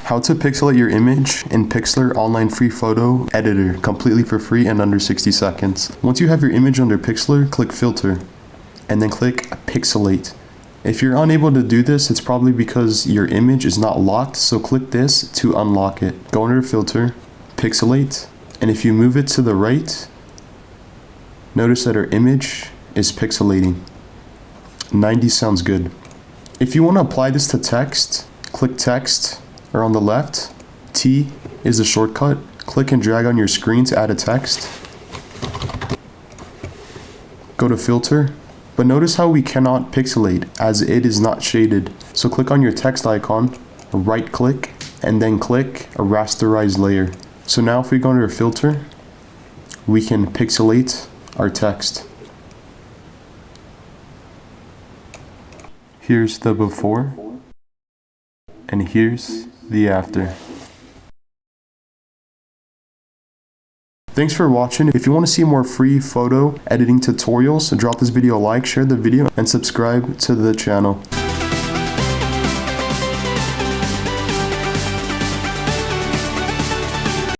How to pixelate your image in Pixlr online free photo editor completely for free and under 60 seconds. Once you have your image under Pixlr, click filter and then click pixelate. If you're unable to do this, it's probably because your image is not locked, so click this to unlock it. Go under filter, pixelate, and if you move it to the right, notice that our image is pixelating. 90 sounds good. If you want to apply this to text, click text, or on the left, T is the shortcut. Click and drag on your screen to add a text. Go to filter, but notice how we cannot pixelate as it is not shaded. So click on your text icon, right click, and then click a rasterize layer. So now if we go under filter, we can pixelate our text. Here's the before, and here's the after. Thanks for watching. If you want to see more free photo editing tutorials, drop this video a like, share the video, and subscribe to the channel.